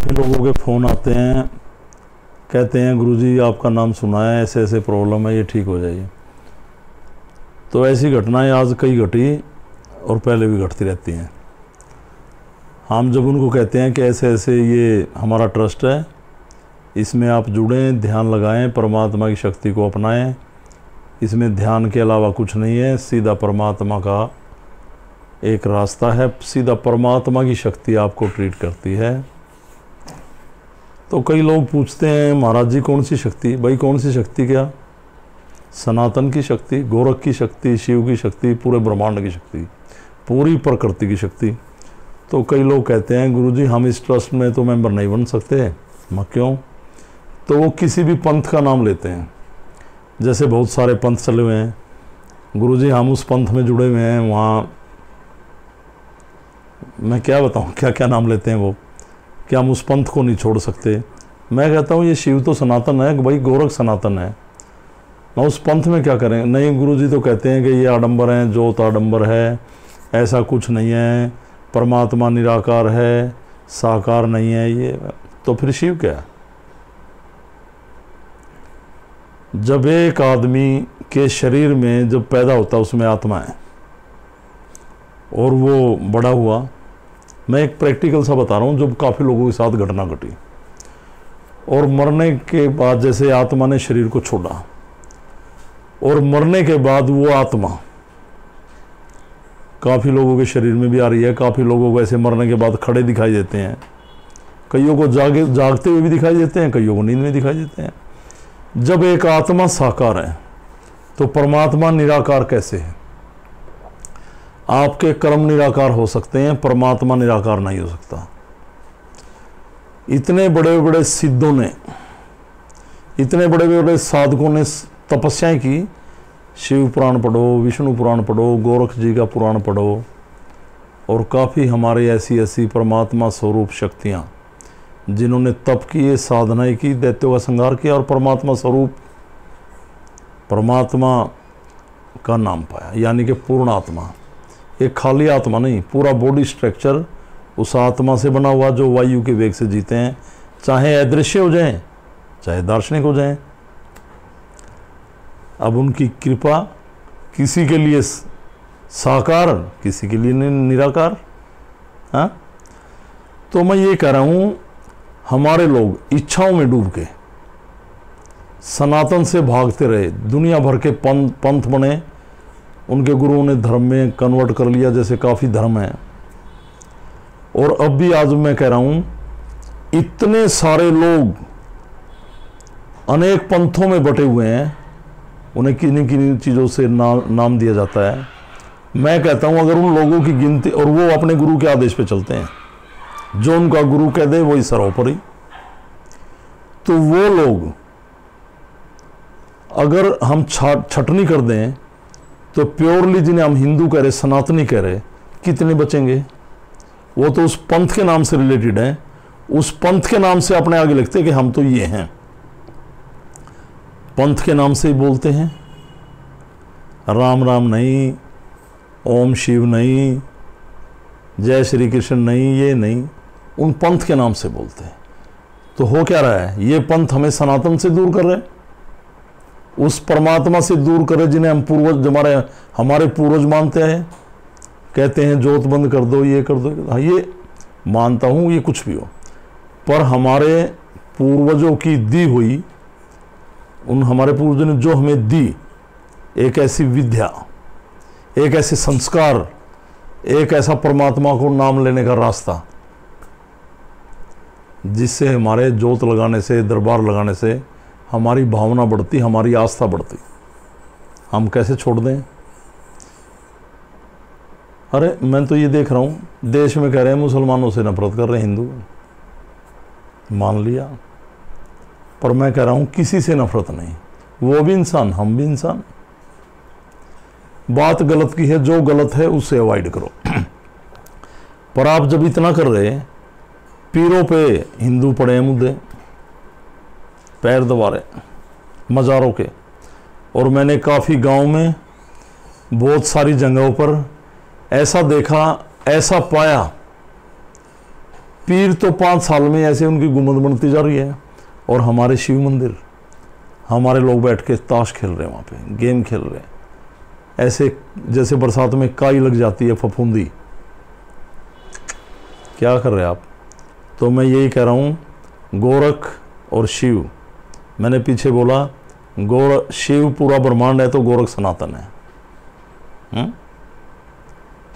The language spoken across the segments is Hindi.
काफ़ी लोगों के फ़ोन आते हैं, कहते हैं गुरुजी आपका नाम सुना है, ऐसे ऐसे प्रॉब्लम है, ये ठीक हो जाइए। तो ऐसी घटनाएं आज कई घटी और पहले भी घटती रहती हैं। हम जब उनको कहते हैं कि ऐसे ऐसे ये हमारा ट्रस्ट है, इसमें आप जुड़ें, ध्यान लगाएं, परमात्मा की शक्ति को अपनाएं, इसमें ध्यान के अलावा कुछ नहीं है, सीधा परमात्मा का एक रास्ता है, सीधा परमात्मा की शक्ति आपको ट्रीट करती है। तो कई लोग पूछते हैं महाराज जी कौन सी शक्ति? भाई कौन सी शक्ति? क्या सनातन की शक्ति, गोरख की शक्ति, शिव की शक्ति, पूरे ब्रह्मांड की शक्ति, पूरी प्रकृति की शक्ति। तो कई लोग कहते हैं गुरुजी हम इस ट्रस्ट में तो मेंबर नहीं बन सकते। मैं क्यों? तो वो किसी भी पंथ का नाम लेते हैं। जैसे बहुत सारे पंथ चले हुए हैं, गुरुजी हम उस पंथ में जुड़े हुए हैं, वहाँ मैं क्या बताऊँ क्या क्या नाम लेते हैं वो, कि हम उस पंथ को नहीं छोड़ सकते। मैं कहता हूँ ये शिव तो सनातन है, भाई गोरख सनातन है, मैं उस पंथ में क्या करें? नहीं, गुरुजी तो कहते हैं कि ये आडंबर हैं, जोत आडंबर है, ऐसा कुछ नहीं है, परमात्मा निराकार है, साकार नहीं है ये। तो फिर शिव क्या है? जब एक आदमी के शरीर में जब पैदा होता है उसमें आत्मा है और वो बड़ा हुआ, मैं एक प्रैक्टिकल सा बता रहा हूँ, जब काफ़ी लोगों के साथ घटना घटी, और मरने के बाद जैसे आत्मा ने शरीर को छोड़ा और मरने के बाद वो आत्मा काफ़ी लोगों के शरीर में भी आ रही है। काफ़ी लोगों को ऐसे मरने के बाद खड़े दिखाई देते हैं, कईयों को जागते हुए भी दिखाई देते हैं, कईयों को नींद में दिखाई देते हैं। जब एक आत्मा साकार है तो परमात्मा निराकार कैसे है? आपके कर्म निराकार हो सकते हैं, परमात्मा निराकार नहीं हो सकता। इतने बड़े बड़े सिद्धों ने, इतने बड़े बड़े साधकों ने तपस्याएं की। शिव पुराण पढ़ो, विष्णु पुराण पढ़ो, गोरख जी का पुराण पढ़ो, और काफ़ी हमारे ऐसी ऐसी परमात्मा स्वरूप शक्तियाँ जिन्होंने तप किए, साधनाएं की, दैत्यों का संहार किया और परमात्मा स्वरूप, परमात्मा का नाम पाया, यानी कि पूर्ण आत्मा। एक खाली आत्मा नहीं, पूरा बॉडी स्ट्रक्चर उस आत्मा से बना हुआ जो वायु के वेग से जीते हैं, चाहे अदृश्य हो जाएं, चाहे दार्शनिक हो जाएं। अब उनकी कृपा किसी के लिए साकार, किसी के लिए निराकार। हाँ, तो मैं ये कह रहा हूँ हमारे लोग इच्छाओं में डूब के सनातन से भागते रहे, दुनिया भर के पंथ बने, उनके गुरुओं ने धर्म में कन्वर्ट कर लिया, जैसे काफ़ी धर्म हैं। और अब भी आज मैं कह रहा हूँ इतने सारे लोग अनेक पंथों में बटे हुए हैं, उन्हें किन्हीं किन्हीं चीज़ों से नाम दिया जाता है। मैं कहता हूँ अगर उन लोगों की गिनती, और वो अपने गुरु के आदेश पे चलते हैं, जो उनका गुरु कह दे वही सर्वोपरि, तो वो लोग अगर हम छटनी कर दें तो प्योरली जिन्हें हम हिंदू कह रहे, सनातनी कह रहे, कितने बचेंगे? वो तो उस पंथ के नाम से रिलेटेड हैं, उस पंथ के नाम से अपने आगे लिखते हैं कि हम तो ये हैं, पंथ के नाम से ही बोलते हैं, राम राम नहीं, ओम शिव नहीं, जय श्री कृष्ण नहीं, ये नहीं, उन पंथ के नाम से बोलते हैं। तो हो क्या रहा है? ये पंथ हमें सनातन से दूर कर रहे, उस परमात्मा से दूर करे जिन्हें हम पूर्वज, हमारे पूर्वज मानते हैं। कहते हैं जोत बंद कर दो, ये कर दो। हाँ, ये मानता हूँ, ये कुछ भी हो, पर हमारे पूर्वजों की दी हुई, उन हमारे पूर्वजों ने जो हमें दी, एक ऐसी विद्या, एक ऐसे संस्कार, एक ऐसा परमात्मा को नाम लेने का रास्ता, जिससे हमारे जोत लगाने से, दरबार लगाने से हमारी भावना बढ़ती, हमारी आस्था बढ़ती, हम कैसे छोड़ दें? अरे मैं तो ये देख रहा हूँ, देश में कह रहे हैं मुसलमानों से नफरत कर रहे हैं हिंदू, मान लिया, पर मैं कह रहा हूँ किसी से नफरत नहीं, वो भी इंसान, हम भी इंसान। बात गलत की है, जो गलत है उससे अवॉइड करो। पर आप जब इतना कर रहे, पीरों पे हिंदू पड़े हैं मुद्दे, पैर दबा रहे मज़ारों के, और मैंने काफ़ी गांव में, बहुत सारी जगहों पर ऐसा देखा, ऐसा पाया पीर तो 5 साल में ऐसे उनकी गुम्बद बनती जा रही है, और हमारे शिव मंदिर, हमारे लोग बैठ के ताश खेल रहे हैं, वहाँ पे गेम खेल रहे हैं, ऐसे जैसे बरसात में काई लग जाती है, फफूंदी। क्या कर रहे हैं आप? तो मैं यही कह रहा हूँ, गोरख और शिव, मैंने पीछे बोला शिव पूरा ब्रह्मांड है तो गोरख सनातन है।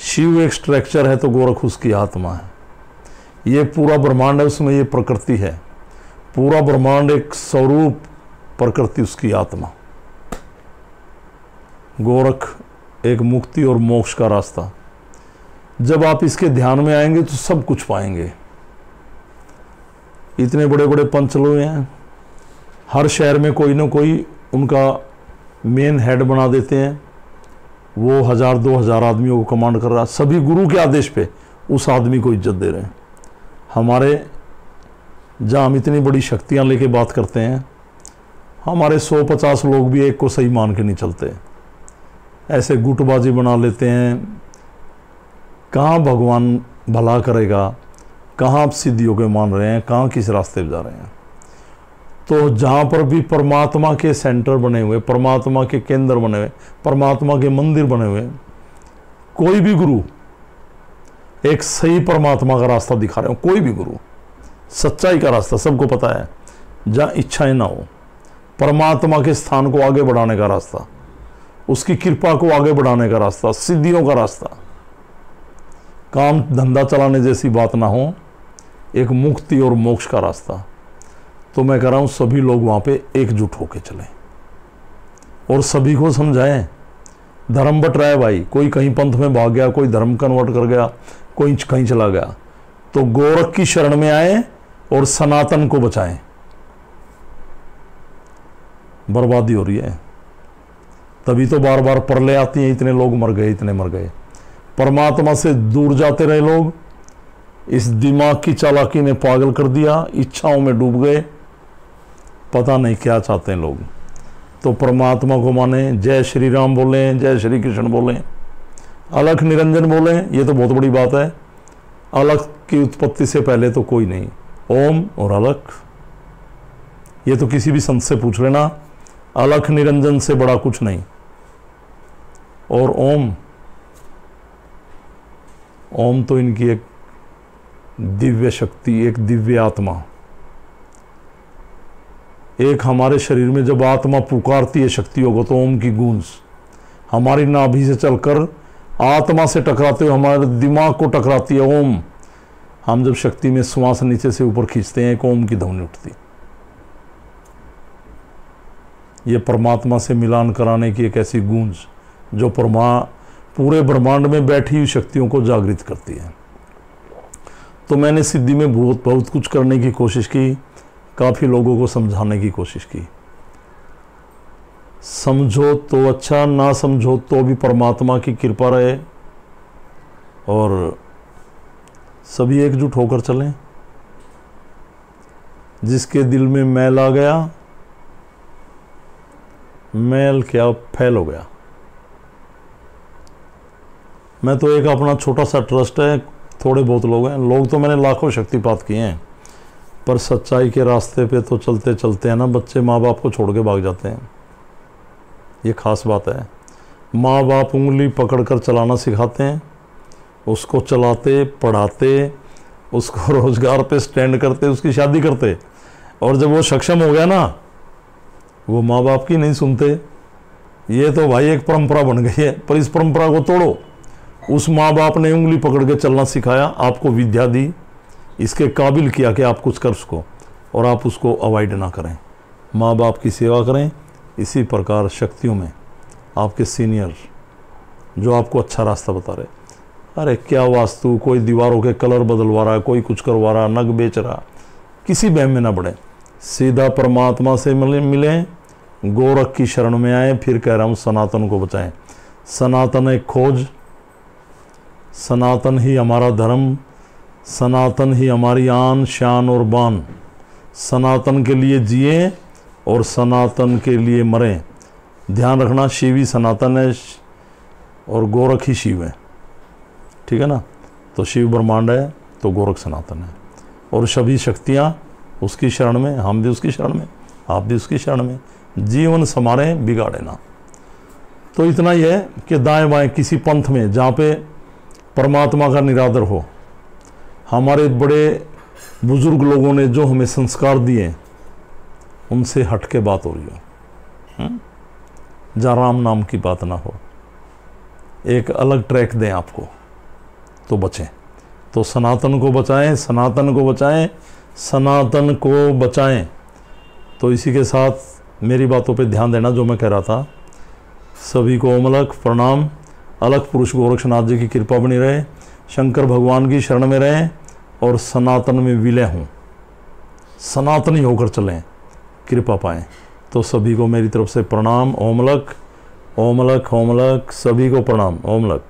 शिव एक स्ट्रक्चर है तो गोरख उसकी आत्मा है। ये पूरा ब्रह्मांड है, उसमें ये प्रकृति है। पूरा ब्रह्मांड एक स्वरूप, प्रकृति उसकी आत्मा। गोरख एक मुक्ति और मोक्ष का रास्ता। जब आप इसके ध्यान में आएंगे तो सब कुछ पाएंगे। इतने बड़े बड़े पंचलोक हैं, हर शहर में कोई ना कोई उनका मेन हेड बना देते हैं, वो 1000-2000 आदमियों को कमांड कर रहा है, सभी गुरु के आदेश पे उस आदमी को इज्जत दे रहे हैं। हमारे जहाँ हम इतनी बड़ी शक्तियाँ लेके बात करते हैं, हमारे 100-50 लोग भी एक को सही मान के नहीं चलते, ऐसे गुटबाजी बना लेते हैं। कहाँ भगवान भला करेगा, कहाँ आप सिद्धियों के मान रहे हैं, कहाँ किस रास्ते पे जा रहे हैं। तो जहाँ पर भी परमात्मा के सेंटर बने हुए, परमात्मा के केंद्र बने हुए, परमात्मा के मंदिर बने हुए, कोई भी गुरु एक सही परमात्मा का रास्ता दिखा रहे हो, कोई भी गुरु सच्चाई का रास्ता, सबको पता है, जहाँ इच्छाएं ना हो, परमात्मा के स्थान को आगे बढ़ाने का रास्ता, उसकी कृपा को आगे बढ़ाने का रास्ता, सिद्धियों का रास्ता, काम धंधा चलाने जैसी बात ना हो, एक मुक्ति और मोक्ष का रास्ता। तो मैं कह रहा हूँ सभी लोग वहाँ पे एकजुट होके चलें और सभी को समझाएं। धर्म बट रहा है भाई, कोई कहीं पंथ में भाग गया, कोई धर्म कन्वर्ट कर गया, कोई कहीं चला गया। तो गोरख की शरण में आए और सनातन को बचाएं। बर्बादी हो रही है, तभी तो बार बार प्रलय आती है, इतने लोग मर गए, इतने मर गए। परमात्मा से दूर जाते रहे लोग, इस दिमाग की चालाकी ने पागल कर दिया, इच्छाओं में डूब गए, पता नहीं क्या चाहते हैं लोग। तो परमात्मा को माने, जय श्री राम बोलें, जय श्री कृष्ण बोलें, अलख निरंजन बोलें, ये तो बहुत बड़ी बात है। अलख की उत्पत्ति से पहले तो कोई नहीं, ओम और अलख, ये तो किसी भी संत से पूछ लेना, अलख निरंजन से बड़ा कुछ नहीं। और ओम तो इनकी एक दिव्य शक्ति, एक दिव्य आत्मा। एक हमारे शरीर में जब आत्मा पुकारती है शक्तियों को, तो ओम की गूंज हमारी नाभि से चलकर आत्मा से टकराते हुए हमारे दिमाग को टकराती है। ओम, हम जब शक्ति में श्वास नीचे से ऊपर खींचते हैं, एक ओम की ध्वनि उठती। ये परमात्मा से मिलान कराने की एक ऐसी गूंज जो पूरे ब्रह्मांड में बैठी हुई शक्तियों को जागृत करती है। तो मैंने सिद्धि में बहुत कुछ करने की कोशिश की, काफ़ी लोगों को समझाने की कोशिश की। समझो तो अच्छा, ना समझो तो भी परमात्मा की कृपा रहे और सभी एकजुट होकर चलें। जिसके दिल में मैल आ गया, मैल क्या फैल हो गया। मैं तो एक अपना छोटा सा ट्रस्ट है, थोड़े बहुत लोग हैं, लोग तो मैंने लाखों शक्तिपात किए हैं, पर सच्चाई के रास्ते पे तो चलते चलते हैं ना, बच्चे माँ बाप को छोड़ के भाग जाते हैं। ये खास बात है। माँ बाप उंगली पकड़कर चलाना सिखाते हैं, उसको चलाते, पढ़ाते, उसको रोजगार पे स्टैंड करते, उसकी शादी करते, और जब वो सक्षम हो गया ना, वो माँ बाप की नहीं सुनते। ये तो भाई एक परंपरा बन गई है, पर इस परंपरा को तोड़ो। उस माँ बाप ने उंगली पकड़ के चलना सिखाया, आपको विद्या दी, इसके काबिल किया कि आप कुछ कर सको, और आप उसको अवॉइड ना करें, माँ बाप की सेवा करें। इसी प्रकार शक्तियों में आपके सीनियर जो आपको अच्छा रास्ता बता रहे, अरे क्या वास्तु, कोई दीवारों के कलर बदलवा रहा है, कोई कुछ करवा रहा, नग बेच रहा, किसी बहम में ना पड़े, सीधा परमात्मा से मिलें, गोरख की शरण में आए। फिर कह रहा हूँ सनातन को बचाएं। सनातन एक खोज, सनातन ही हमारा धर्म, सनातन ही हमारी आन शान और बान। सनातन के लिए जिए और सनातन के लिए मरें। ध्यान रखना, शिव ही सनातन है और गोरख ही शिव है, ठीक है ना। तो शिव ब्रह्मांड है तो गोरख सनातन है। और सभी शक्तियाँ उसकी शरण में, हम भी उसकी शरण में, आप भी उसकी शरण में, जीवन संवारे बिगाड़े ना। तो इतना ही है कि दाएं बाएं किसी पंथ में जहाँ पे परमात्मा का निरादर हो, हमारे बड़े बुजुर्ग लोगों ने जो हमें संस्कार दिए उनसे हट के बात हो रही हो, जहाँ राम नाम की बात ना हो, एक अलग ट्रैक दें आपको, तो बचें। तो सनातन को बचाएं, सनातन को बचाएं, सनातन को बचाएं। तो इसी के साथ मेरी बातों पे ध्यान देना जो मैं कह रहा था। सभी को ओम अलख प्रणाम। अलख पुरुष गोरक्षनाथ जी की कृपा बनी रहे, शंकर भगवान की शरण में रहें और सनातन में विलय हों, सनातनी होकर चलें, कृपा पाएं। तो सभी को मेरी तरफ से प्रणाम। ओम अलख, ओम अलख, ओम अलख, सभी को प्रणाम। ओम अलख।